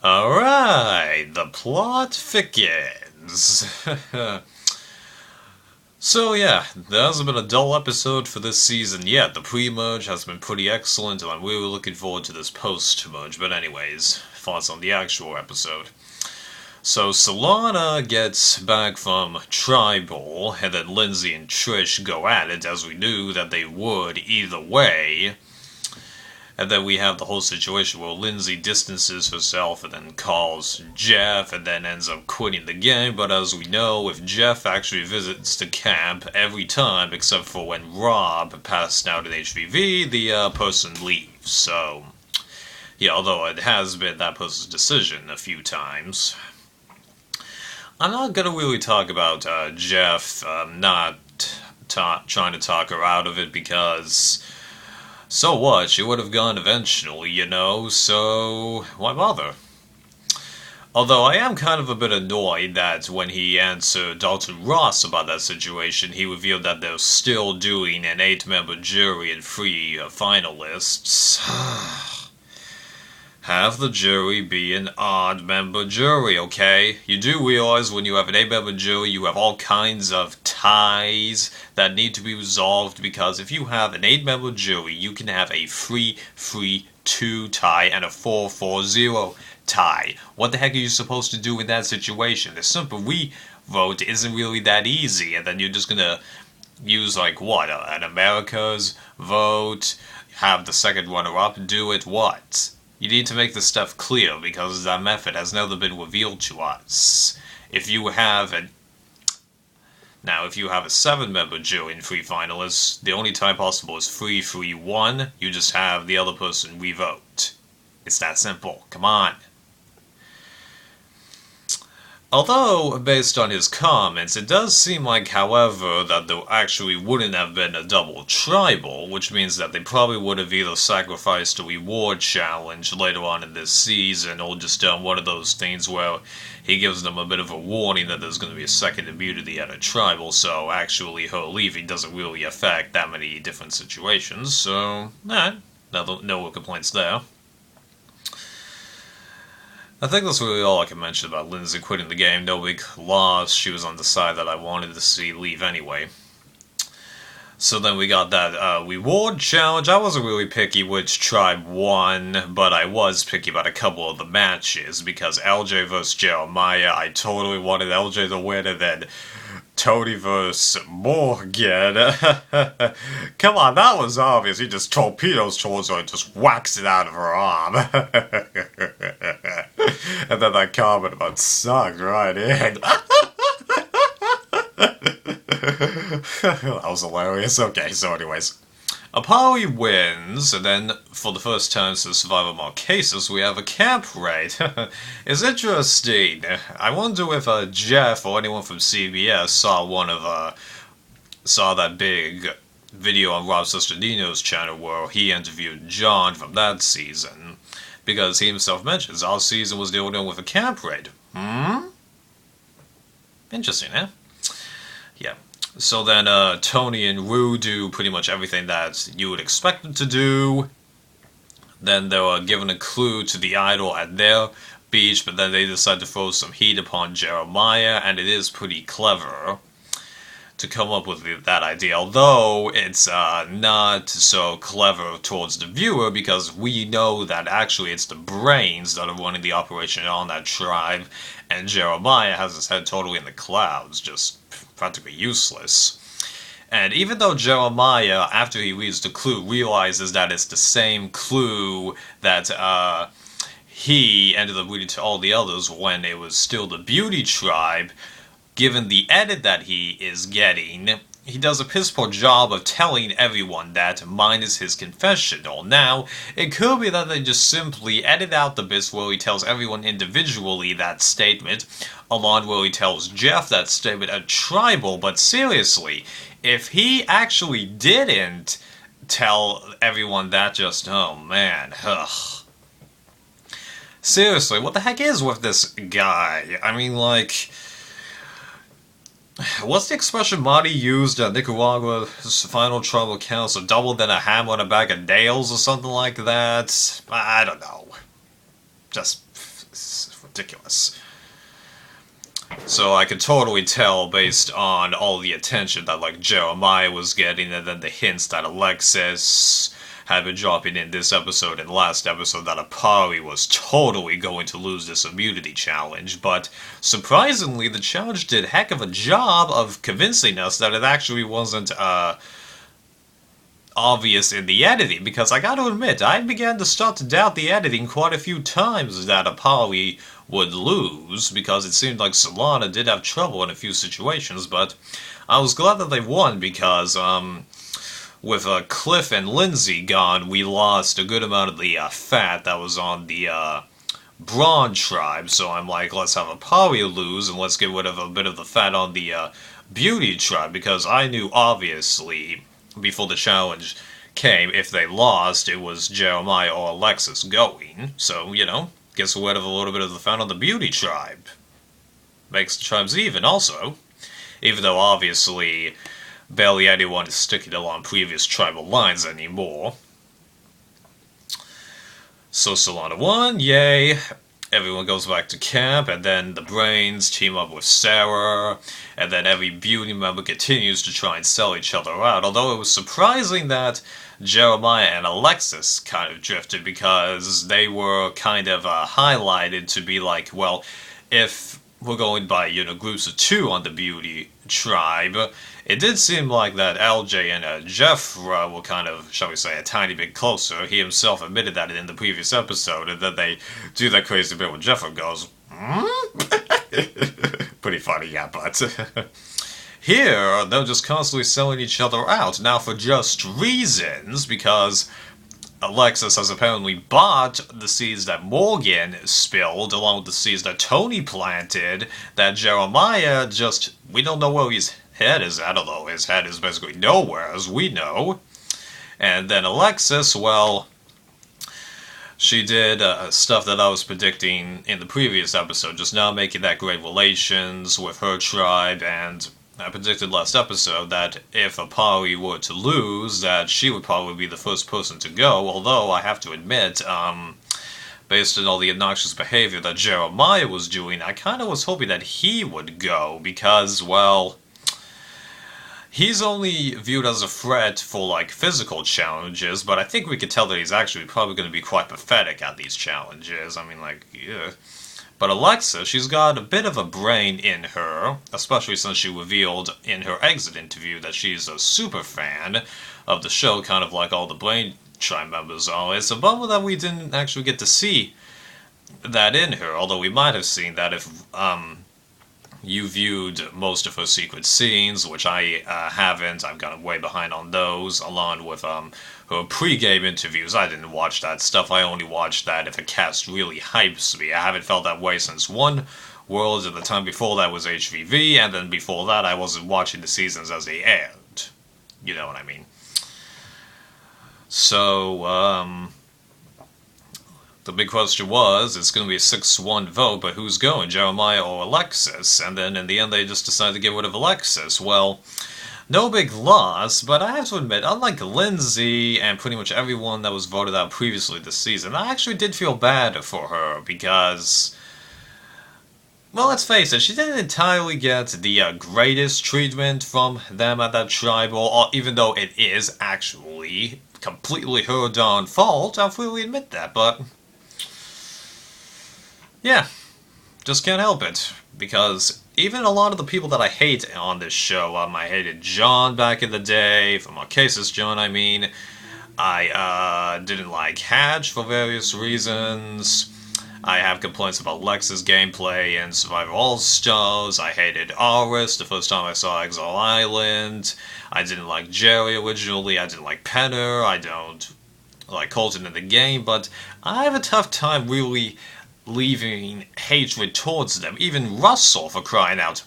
Alright, the plot thickens. So yeah, there hasn't been a dull episode for this season yet. The pre-merge has been pretty excellent, and I'm really looking forward to this post-merge. But anyways, thoughts on the actual episode. So Solana gets back from Tribal, and then Lindsay and Trish go at it, as we knew that they would either way. And then we have the whole situation where Lindsay distances herself and then calls Jeff and then ends up quitting the game. But as we know, if Jeff actually visits the camp every time, except for when Rob passed out in HVV, the person leaves. So, yeah, although it has been that person's decision a few times. I'm not going to really talk about Jeff not trying to talk her out of it because... So what? She would have gone eventually, so why bother? Although I am kind of a bit annoyed that when he answered Dalton Ross about that situation, he revealed that they're still doing an 8-member jury and 3 finalists. Have the jury be an odd-member jury, okay? You do realize when you have an 8-member jury, you have all kinds of ties that need to be resolved, because if you have an 8-member jury, you can have a 3-3-2 tie and a 4-4-0 tie. What the heck are you supposed to do in that situation? The simple re-vote isn't really that easy, and then you're just gonna use, like, what, an America's vote, have the second runner-up do it, what? You need to make this stuff clear, because that method has never been revealed to us. If you have a 7-member jury and 3 finalists, the only tie possible is 3-3-1. You just have the other person re-vote. It's that simple. Come on. Although, based on his comments, it does seem like, however, that there actually wouldn't have been a double tribal, which means that they probably would have either sacrificed a reward challenge later on in this season, or just done one of those things where he gives them a bit of a warning that there's going to be a second immunity at a tribal, so actually her leaving doesn't really affect that many different situations, so, no complaints there. I think that's really all I can mention about Lindsay quitting the game. No big loss. She was on the side that I wanted to see leave anyway. So then we got that reward challenge. I wasn't really picky which tribe won, but I was picky about a couple of the matches, because LJ vs. Jeremiah, I totally wanted LJ to win, and then Tony vs. Morgan. Come on, that was obvious. He just torpedoes towards her and just whacks it out of her arm. And then that comment about sucked right in. That was hilarious. Okay, so anyways. Apollo wins, and then, for the first time since Survivor Marquesas, we have a camp raid. It's interesting. I wonder if Jeff or anyone from CBS saw that big video on Rob Sesternino's channel where he interviewed John from that season, because he himself mentions our season was the only one with a camp raid. Interesting, eh? Yeah. So then Tony and Rue do pretty much everything that you would expect them to do. Then they were given a clue to the idol at their beach, but then they decide to throw some heat upon Jeremiah, and it is pretty clever to come up with that idea, although it's not so clever towards the viewer, because we know that actually it's the brains that are running the operation on that tribe, and Jeremiah has his head totally in the clouds, just practically useless. And even though Jeremiah, after he reads the clue, realizes that it's the same clue that he ended up reading to all the others when it was still the Beauty Tribe, given the edit that he is getting, he does a piss-poor job of telling everyone that, minus his confessional. Now, it could be that they just simply edit out the bits where he tells everyone individually that statement, along where he tells Jeff that statement at Tribal, but seriously, if he actually didn't tell everyone that, just, oh man, ugh. Seriously, what the heck is with this guy? I mean, like... What's the expression Marty used at Nicaragua's final tribal council? Double than a hammer and a bag of nails or something like that? I don't know. Just It's ridiculous. So I could totally tell based on all the attention that like Jeremiah was getting, and then the hints that Alexis had been dropping in this episode and last episode, that Apari was totally going to lose this immunity challenge. But surprisingly, the challenge did a heck of a job of convincing us that it actually wasn't obvious in the editing, because I gotta admit, I began to start to doubt the editing quite a few times that Apolly would lose, because it seemed like Solana did have trouble in a few situations, but I was glad that they won, because with Cliff and Lindsay gone, we lost a good amount of the fat that was on the Braun tribe, so I'm like, let's have Apolly lose, and let's get rid of a bit of the fat on the Beauty tribe, because I knew, obviously, before the challenge came, if they lost, it was Jeremiah or Alexis going. So, gets rid of a little bit of the fun on the Beauty tribe. Makes the tribes even, also. Even though, obviously, barely anyone is sticking along previous tribal lines anymore. So Solana won, yay. Everyone goes back to camp, and then the Brains team up with Sarah, and then every Beauty member continues to try and sell each other out, although it was surprising that Jeremiah and Alexis kind of drifted, because they were kind of highlighted to be like, well, if we're going by, groups of 2 on the Beauty tribe, it did seem like that LJ and Jeff were kind of, shall we say, a tiny bit closer. He himself admitted that in the previous episode, and then they do that crazy bit when Jeff goes, pretty funny, yeah, but here, they're just constantly selling each other out. Now, for just reasons, because Alexis has apparently bought the seeds that Morgan spilled, along with the seeds that Tony planted, that Jeremiah we don't know where his head is at, although his head is basically nowhere, as we know. And then Alexis, well, she did stuff that I was predicting in the previous episode, just now making that great relations with her tribe, and I predicted last episode that if Apari were to lose, that she would probably be the first person to go, although I have to admit, based on all the obnoxious behavior that Jeremiah was doing, I kind of was hoping that he would go, because, well, he's only viewed as a threat for, like, physical challenges, but I think we could tell that he's actually probably going to be quite pathetic at these challenges. I mean, like, yeah. But Alexa, she's got a bit of a brain in her, especially since she revealed in her exit interview that she's a super fan of the show, kind of like all the Brain Tribe members are. It's a bummer that we didn't actually get to see that in her, although we might have seen that if you viewed most of her secret scenes, which I haven't. I've gotten way behind on those, along with her pre-game interviews. I didn't watch that stuff. I only watched that if a cast really hypes me. I haven't felt that way since One World, and the time before that was HVV, and then before that I wasn't watching the seasons as they aired. You know what I mean. So, the big question was, it's going to be a 6-1 vote, but who's going, Jeremiah or Alexis? And then in the end, they just decided to get rid of Alexis. Well, no big loss, but I have to admit, unlike Lindsay and pretty much everyone that was voted out previously this season, I actually did feel bad for her, because, well, let's face it, she didn't entirely get the greatest treatment from them at that tribal, or even though it is actually completely her darn fault, I'll freely admit that, but yeah, just can't help it, because even a lot of the people that I hate on this show, I hated John back in the day, from Marquesas John, I mean, I didn't like Hatch for various reasons, I have complaints about Lex's gameplay and Survivor All-Stars, I hated Aris the first time I saw Exile Island, I didn't like Jerry originally, I didn't like Penner, I don't like Colton in the game, but I have a tough time really leaving hatred towards them. Even Russell, for crying out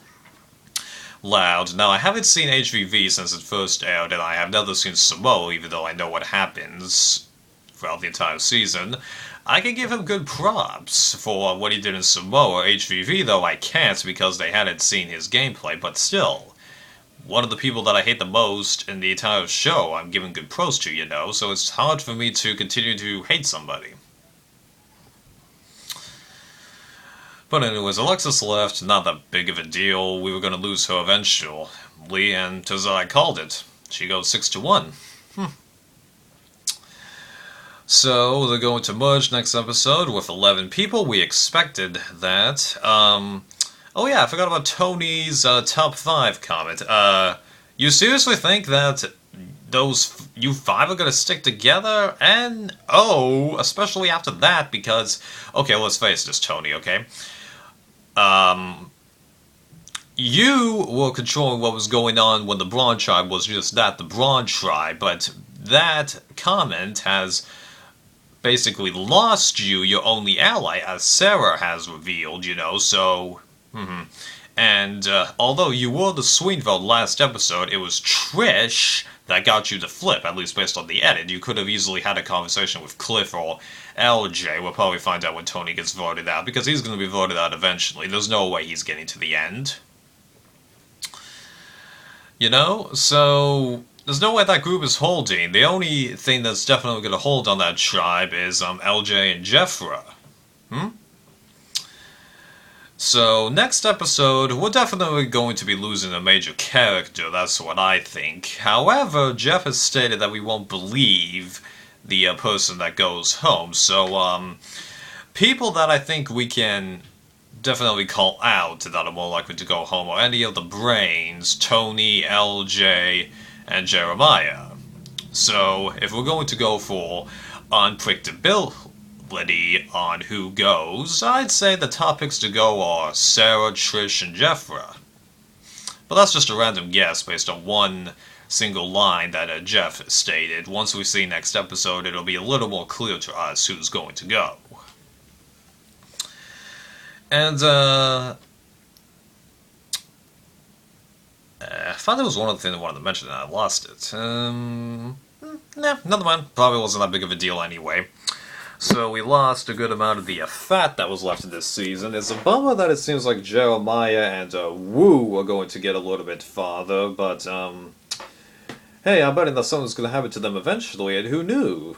loud. Now, I haven't seen HVV since it first aired, and I have never seen Samoa, even though I know what happens throughout the entire season. I can give him good props for what he did in Samoa. HVV, though, I can't, because they hadn't seen his gameplay, but still, one of the people that I hate the most in the entire show, I'm giving good pros to, so it's hard for me to continue to hate somebody. But anyways, Alexis left, not that big of a deal. We were going to lose her eventually, and as I called it, she goes 6-1. So they're going to merge next episode with 11 people. We expected that. Oh yeah, I forgot about Tony's top 5 comment. You seriously think that you 5 are gonna stick together? And especially after that, because okay, let's face this, Tony. Okay, you were controlling what was going on when the Braun tribe was just that, the Braun tribe, but that comment has basically lost you your only ally, as Sarah has revealed, so... And although you were the sweet vote last episode, it was Trish that got you to flip, at least based on the edit. You could have easily had a conversation with Cliff or LJ. We'll probably find out when Tony gets voted out, because he's going to be voted out eventually. There's no way he's getting to the end. So... There's no way that group is holding. The only thing that's definitely going to hold on that tribe is LJ and Jeffra. So, next episode, we're definitely going to be losing a major character, that's what I think. However, Jeff has stated that we won't believe the person that goes home. So, people that I think we can definitely call out that are more likely to go home are any of the brains, Tony, LJ, and Jeremiah. So, if we're going to go for unpredictability on who goes, I'd say the top picks to go are Sarah, Trish, and Jeffra. But that's just a random guess based on one single line that Jeff stated. Once we see next episode, it'll be a little more clear to us who's going to go. And, I thought there was one other thing I wanted to mention and I lost it. Never mind. Probably wasn't that big of a deal anyway. So we lost a good amount of the fat that was left in this season. It's a bummer that it seems like Jeremiah and Wu are going to get a little bit farther, but hey, I'm betting that something's going to happen to them eventually, and who knows?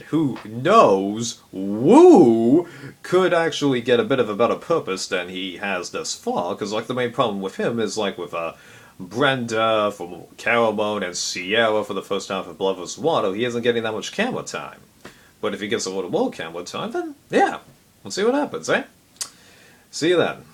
Who knows? Wu could actually get a bit of a better purpose than he has thus far, because the main problem with him is with Brenda from Caramone and Sierra for the first half of Blood vs. Water, he isn't getting that much camera time. But if he gets a little more camera time, then yeah, we'll see what happens, eh? See you then.